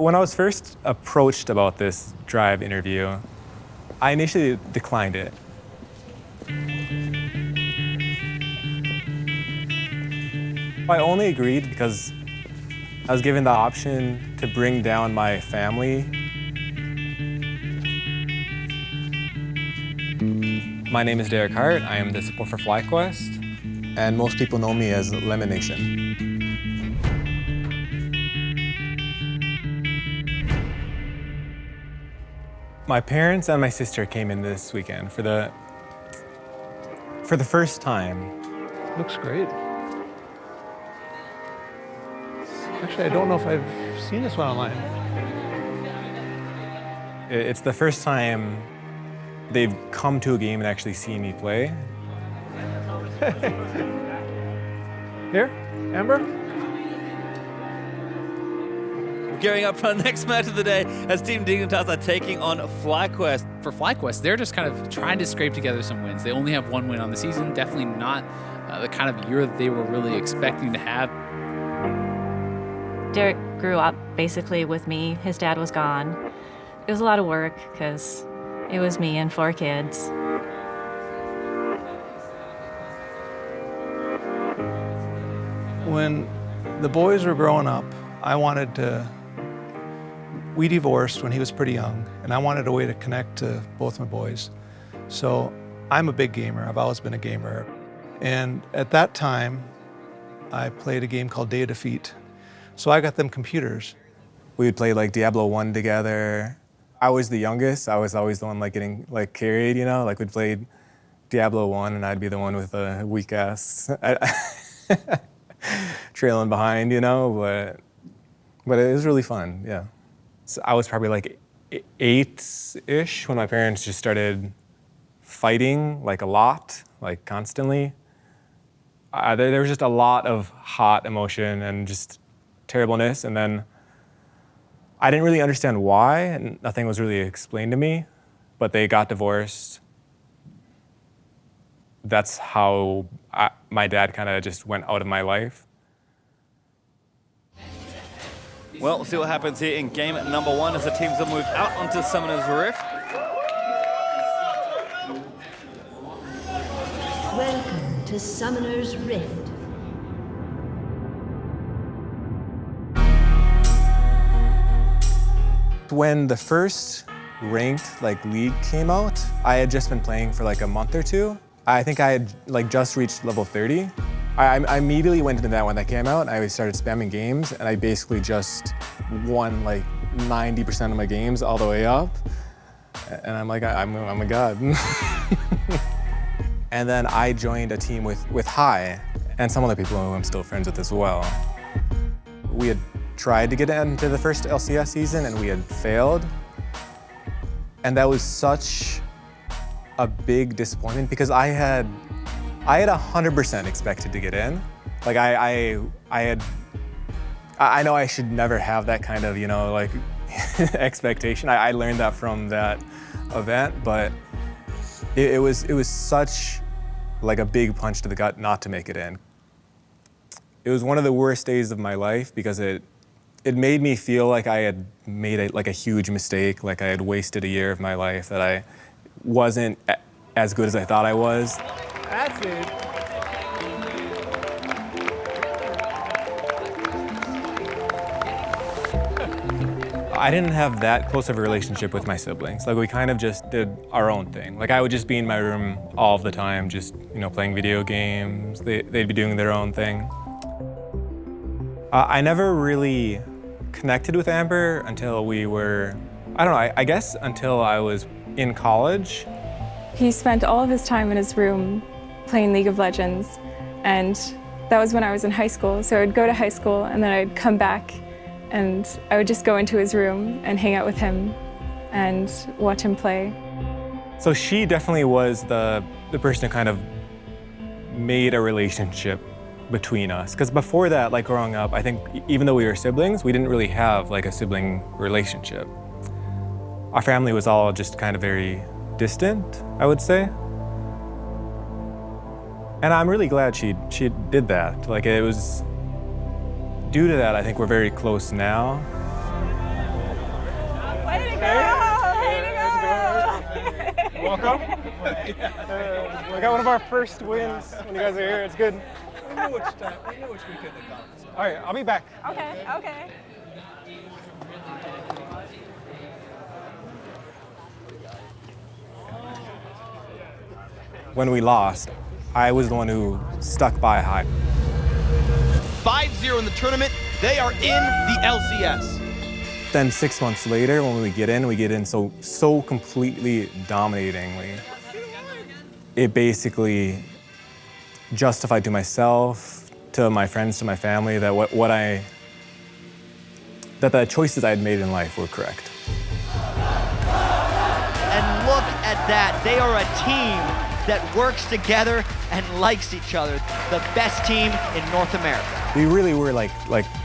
When I was first approached about this Drive interview, I initially declined it. I only agreed because I was given the option to bring down my family. My name is Daerek Hart. I am the support for FlyQuest, and most people know me as LemonNation. My parents and my sister came in this weekend for the first time. Looks great. Actually, I don't know if I've seen this one online. It's the first time they've come to a game and actually seen me play. Here, Amber? Gearing up for our next match of the day as Team Dignitas are taking on FlyQuest. For FlyQuest, they're just kind of trying to scrape together some wins. They only have one win on the season, definitely not the kind of year that they were really expecting to have. Daerek grew up basically with me. His dad was gone. It was a lot of work because it was me and 4 kids. When the boys were growing up, we divorced when he was pretty young, and I wanted a way to connect to both my boys. So I'm a big gamer. I've always been a gamer. And at that time, I played a game called Day of Defeat. So I got them computers. We would play like Diablo 1 together. I was the youngest. I was always the one like getting like carried, you know? Like we'd play Diablo 1 and I'd be the one with a weak ass trailing behind, you know? But it was really fun, yeah. So I was probably like 8-ish when my parents just started fighting like a lot, like constantly. There was just a lot of hot emotion and just terribleness, and then I didn't really understand why, and nothing was really explained to me, but they got divorced. That's how my dad kind of just went out of my life. Well, we'll see what happens here in game number 1 as the teams will move out onto Summoner's Rift. Welcome to Summoner's Rift. When the first ranked league came out, I had just been playing for like a month or 2. I think I had just reached level 30. I immediately went into that when that came out. I started spamming games, and I basically just won like 90% of my games all the way up. And I'm like, I'm a god. And then I joined a team with Higgi and some other people who I'm still friends with as well. We had tried to get into the first LCS season and we had failed. And that was such a big disappointment because I had 100% expected to get in. Like I know I should never have that kind of, like expectation. I learned that from that event, but it was such like a big punch to the gut not to make it in. It was one of the worst days of my life because it made me feel like I had made a huge mistake, like I had wasted a year of my life, that I wasn't as good as I thought I was. That's it. I didn't have that close of a relationship with my siblings. Like we kind of just did our own thing. Like I would just be in my room all of the time, just playing video games. They'd be doing their own thing. I never really connected with Amber until we were, I don't know, I guess until I was in college. He spent all of his time in his room playing League of Legends, and that was when I was in high school. So I would go to high school and then I'd come back and I would just go into his room and hang out with him and watch him play. So she definitely was the person who kind of made a relationship between us. Because before that, like growing up, I think even though we were siblings, we didn't really have like a sibling relationship. Our family was all just kind of very distant, I would say. And I'm really glad she did that. Like it was, due to that, I think we're very close now. Welcome. We got one of our first wins when you guys are here. It's good. We know which weekend they come. All right, I'll be back. Okay. When we lost, I was the one who stuck by High. 5-0 in the tournament. They are in the LCS. Then 6 months later, when we get in so completely dominatingly. It basically justified to myself, to my friends, to my family, that that the choices I had made in life were correct. And look at that. They are a team that works together and likes each other. The best team in North America. We really were like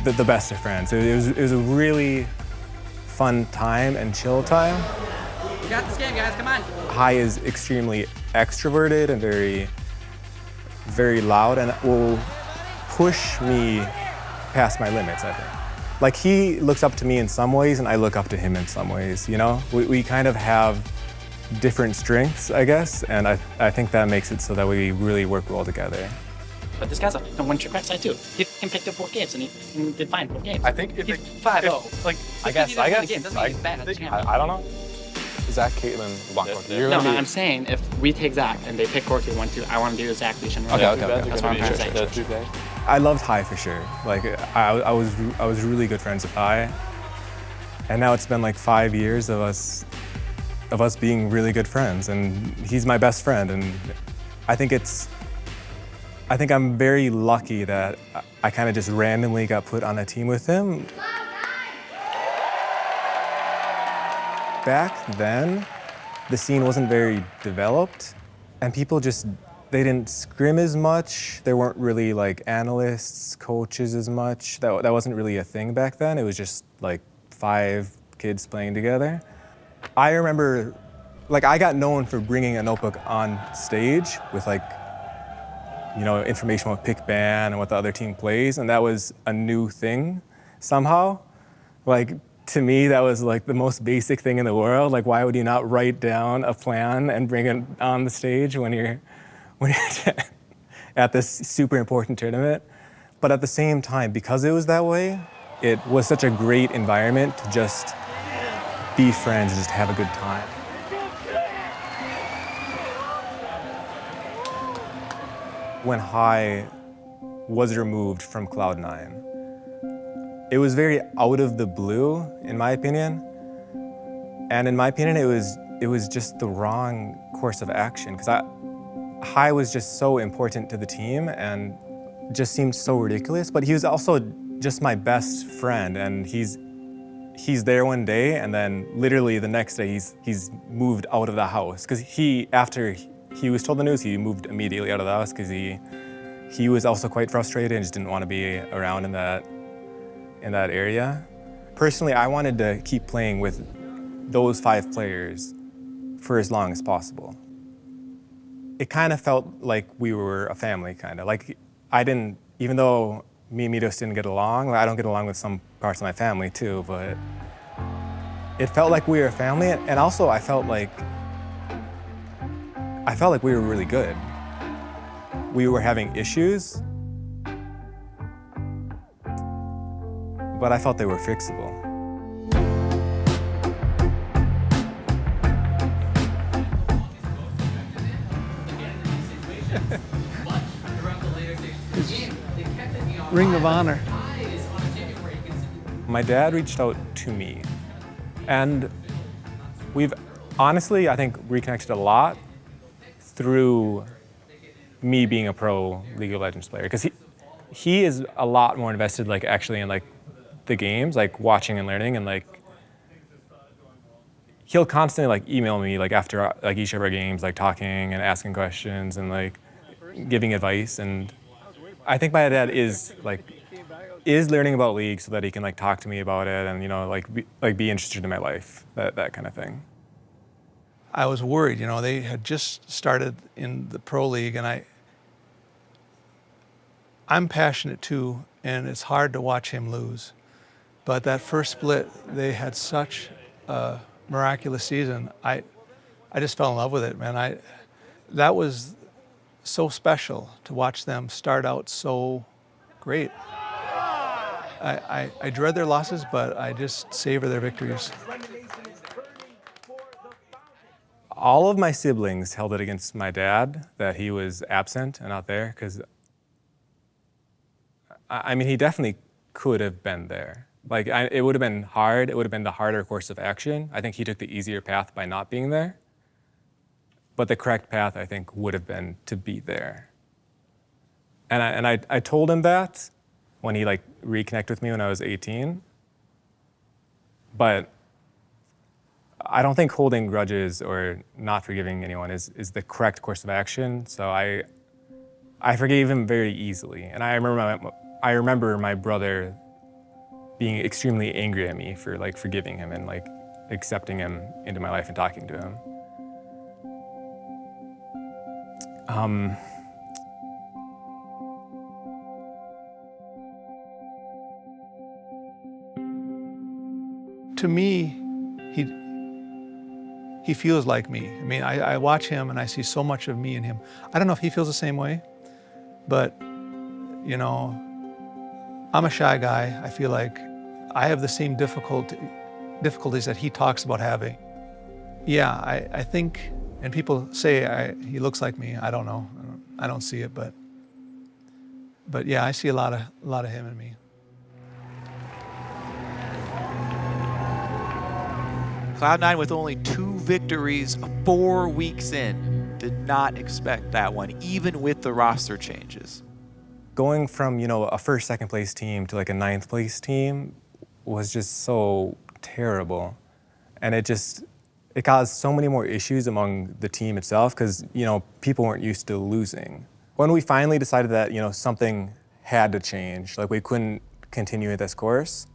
the best of friends. It was a really fun time and chill time. We got this game, guys, come on. High is extremely extroverted and very, very loud, and will push me past my limits, I think. Like, he looks up to me in some ways, and I look up to him in some ways, you know? We kind of have different strengths, I guess, and I think that makes it so that we really work well together. But this guy's a one-trick side too. He can pick up both games, and he did fine both games. I think if he's 5-0. like, I guess. Doesn't mean he's bad at the champion. I don't know. Zach, Caitlin, Corky. No, I'm saying if we take Zach and they pick Corky 1-2, I want to do the Zach Leash and Okay. That's what I'm trying to say. I loved High for sure. Like, I was really good friends with High, and now it's been like 5 years of us being really good friends, and he's my best friend, and I think I'm very lucky that I kind of just randomly got put on a team with him. Back then, the scene wasn't very developed, and people they didn't scrim as much. There weren't really like analysts, coaches as much. That wasn't really a thing back then. It was just like 5 kids playing together. I remember, like, I got known for bringing a notebook on stage with, like, you know, information about pick ban and what the other team plays, and that was a new thing somehow. Like, to me, that was like the most basic thing in the world. Like, why would you not write down a plan and bring it on the stage when you're at this super important tournament? But at the same time, because it was that way, it was such a great environment to just be friends and just have a good time. When High was removed from Cloud9, it was very out of the blue, in my opinion. And in my opinion, it was just the wrong course of action, because High was just so important to the team and just seemed so ridiculous. But he was also just my best friend, and he's there one day, and then literally the next day he's moved out of the house, because after he was told the news, he moved immediately out of the house because he was also quite frustrated and just didn't want to be around in that area. Personally, I wanted to keep playing with those 5 players for as long as possible. It kind of felt like we were a family, kind of. Like, even though me and Mitos didn't get along, I don't get along with some parts of my family too, but it felt like we were a family, and also I felt like we were really good. We were having issues, but I felt they were fixable. Ring of Honor. My dad reached out to me, and we've honestly, I think, reconnected a lot through me being a pro League of Legends player, because he is a lot more invested, like, actually in, like, the games, like watching and learning, and like he'll constantly like email me like after like each of our games, like talking and asking questions and like giving advice. And I think my dad is learning about League so that he can like talk to me about it and, you know, be interested in my life, that kind of thing. I was worried, you know, they had just started in the Pro League, and I'm passionate too, and it's hard to watch him lose. But that first split, they had such a miraculous season, I just fell in love with it, man. That was so special to watch them start out so great. I dread their losses, but I just savor their victories. All of my siblings held it against my dad that he was absent and not there, because I mean, he definitely could have been there. Like, it would have been hard. It would have been the harder course of action. I think he took the easier path by not being there. But the correct path, I think, would have been to be there. And I told him that when he like reconnected with me when I was 18. But I don't think holding grudges or not forgiving anyone is the correct course of action. So I forgave him very easily. And I remember my brother being extremely angry at me for like forgiving him and like accepting him into my life and talking to him. To me, he feels like me. I mean, I watch him and I see so much of me in him. I don't know if he feels the same way, but you know, I'm a shy guy. I feel like I have the same difficulties that he talks about having. Yeah, I think, and people say he looks like me. I don't know. I don't see it, but yeah, I see a lot of him in me. Cloud9 with only 2 victories 4 weeks in. Did not expect that one, even with the roster changes. Going from, you know, a first, second place team to like a 9th place team was just so terrible. And it caused so many more issues among the team itself because, you know, people weren't used to losing. When we finally decided that, you know, something had to change, like we couldn't continue at this course,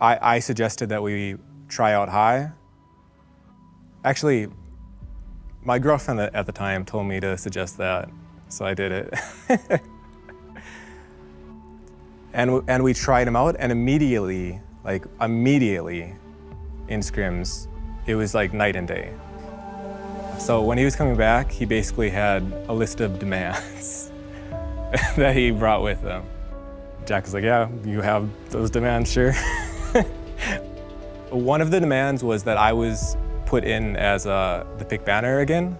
I suggested that we try out high. Actually, my girlfriend at the time told me to suggest that, so I did it. And we tried him out, and immediately in scrims, it was like night and day. So when he was coming back, he basically had a list of demands that he brought with him. Jack was like, yeah, you have those demands, sure. One of the demands was that I was put in as the pick banner again.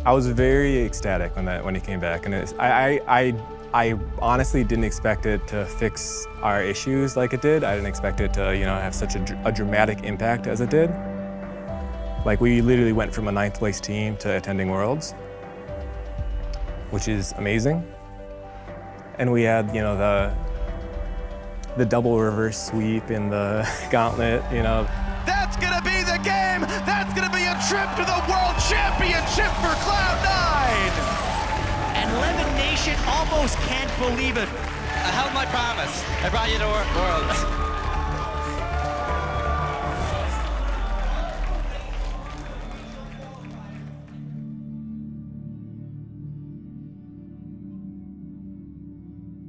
I was very ecstatic when he came back, and I honestly didn't expect it to fix our issues like it did. I didn't expect it to, you know, have such a dramatic impact as it did. Like, we literally went from a 9th place team to attending Worlds, which is amazing. And we had, you know, the double reverse sweep in the gauntlet, you know. That's gonna be the game! That's gonna be a trip to the World Championship for Cloud9! And LemonNation almost can't believe it. I held my promise. I brought you to Worlds.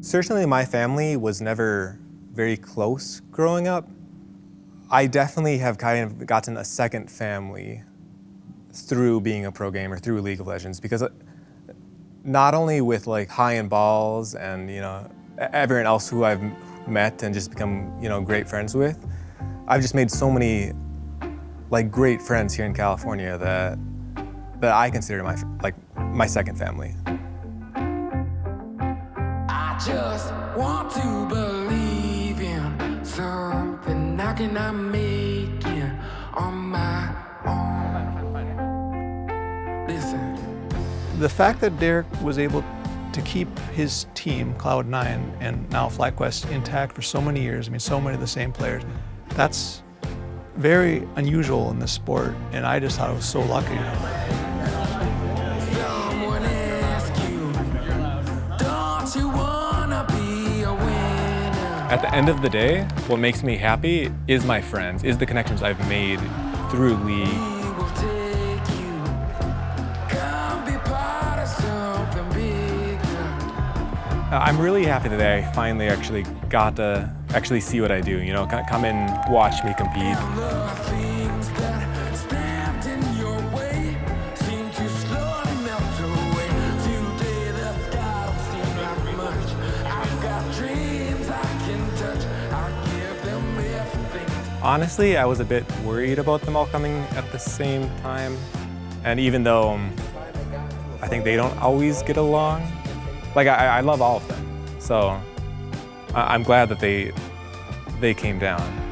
Certainly my family was never very close growing up. I definitely have kind of gotten a second family through being a pro gamer, through League of Legends, because not only with like High and Balls and, you know, everyone else who I've met and just become, you know, great friends with, I've just made so many like great friends here in California that I consider my second family. I just want to believe in something I cannot make it on my own. Listen. The fact that Daerek was able to keep his team, Cloud9, and now FlyQuest intact for so many years, I mean, so many of the same players, that's very unusual in this sport, and I just thought I was so lucky. At the end of the day, what makes me happy is my friends, is the connections I've made through League. I'm really happy that I finally actually got to actually see what I do, you know, come and watch me compete. Honestly, I was a bit worried about them all coming at the same time. And even though I think they don't always get along, like I love all of them. So I'm glad that they came down.